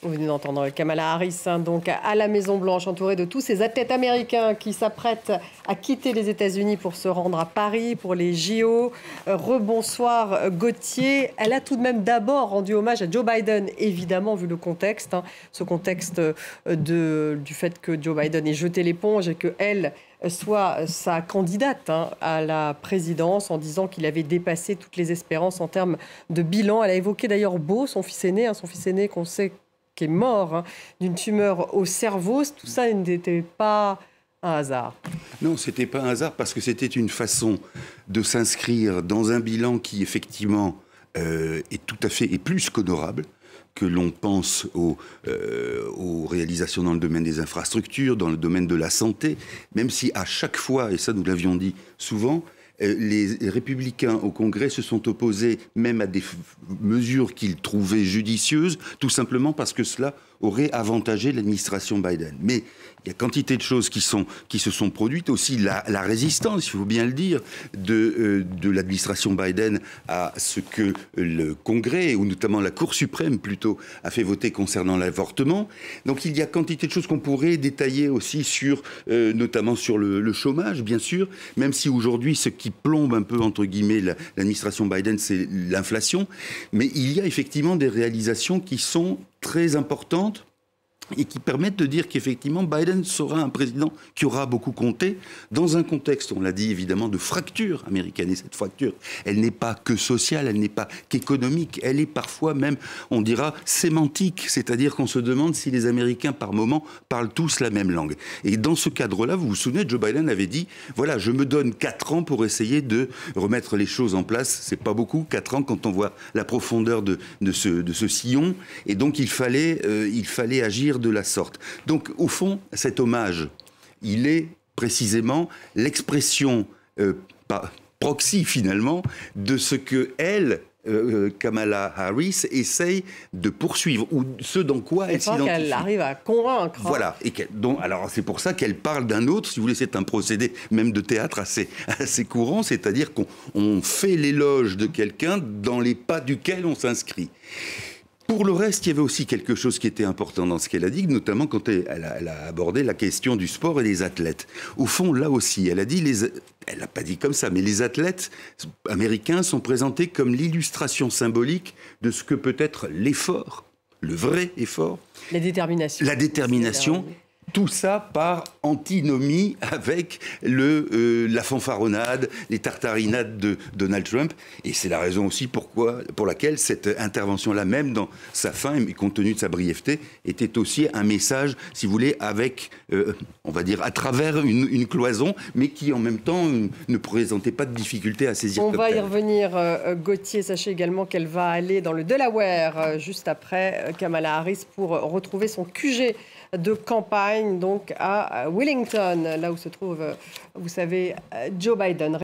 Vous venez d'entendre Kamala Harris, donc à la Maison-Blanche, entourée de tous ces athlètes américains qui s'apprêtent à quitter les États-Unis pour se rendre à Paris pour les JO. Rebonsoir Gauthier. Elle a tout de même d'abord rendu hommage à Joe Biden, évidemment, vu le contexte. Ce contexte du fait que Joe Biden ait jeté l'éponge et qu'elle soit sa candidate à la présidence, en disant qu'il avait dépassé toutes les espérances en termes de bilan. Elle a évoqué d'ailleurs Beau, son fils aîné qu'on sait qui est mort d'une tumeur au cerveau. Tout ça n'était pas un hasard. Non, ce n'était pas un hasard parce que c'était une façon de s'inscrire dans un bilan qui, effectivement, est tout à fait et plus qu'honorable, que l'on pense aux réalisations dans le domaine des infrastructures, dans le domaine de la santé, même si à chaque fois, et ça nous l'avions dit souvent, les républicains au Congrès se sont opposés même à des mesures qu'ils trouvaient judicieuses, tout simplement parce que cela aurait avantagé l'administration Biden. Mais il y a quantité de choses qui se sont produites, aussi la résistance, il faut bien le dire, de l'administration Biden à ce que le Congrès, ou notamment la Cour suprême plutôt, a fait voter concernant l'avortement. Donc il y a quantité de choses qu'on pourrait détailler aussi notamment sur le chômage, bien sûr, même si aujourd'hui ce qui plombe un peu, entre guillemets, l'administration Biden, c'est l'inflation. Mais il y a effectivement des réalisations qui sont très importantes et qui permettent de dire qu'effectivement Biden sera un président qui aura beaucoup compté dans un contexte, on l'a dit évidemment, de fracture américaine. Et cette fracture, elle n'est pas que sociale, elle n'est pas qu'économique, elle est parfois même, on dira, sémantique, c'est-à-dire qu'on se demande si les Américains par moment parlent tous la même langue. Et dans ce cadre-là, vous vous souvenez, Joe Biden avait dit, voilà, je me donne 4 ans pour essayer de remettre les choses en place. C'est pas beaucoup, 4 ans quand on voit la profondeur de ce sillon. Et donc il fallait agir de la sorte. Donc, au fond, cet hommage, il est précisément l'expression proxy, finalement, de ce que elle, Kamala Harris, essaye de poursuivre, ou ce dans quoi elle s'identifie. Elle arrive à convaincre. Voilà. Alors, c'est pour ça qu'elle parle d'un autre, si vous voulez, c'est un procédé même de théâtre assez courant, c'est-à-dire qu'on fait l'éloge de quelqu'un dans les pas duquel on s'inscrit. Pour le reste, il y avait aussi quelque chose qui était important dans ce qu'elle a dit, notamment quand elle a abordé la question du sport et des athlètes. Au fond, là aussi, elle a dit, elle n'a pas dit comme ça, mais les athlètes américains sont présentés comme l'illustration symbolique de ce que peut être l'effort, le vrai effort. La détermination. La détermination. Tout ça par antinomie avec la fanfaronnade, les tartarinades de Donald Trump. Et c'est la raison aussi pour laquelle cette intervention-là, même dans sa fin, et compte tenu de sa brièveté, était aussi un message, si vous voulez, avec, on va dire, à travers une cloison, mais qui en même temps ne présentait pas de difficulté à saisir. On va y revenir, Gauthier. Sachez également qu'elle va aller dans le Delaware, juste après Kamala Harris, pour retrouver son QG de campagne, donc à Wellington, là où se trouve, vous savez, Joe Biden.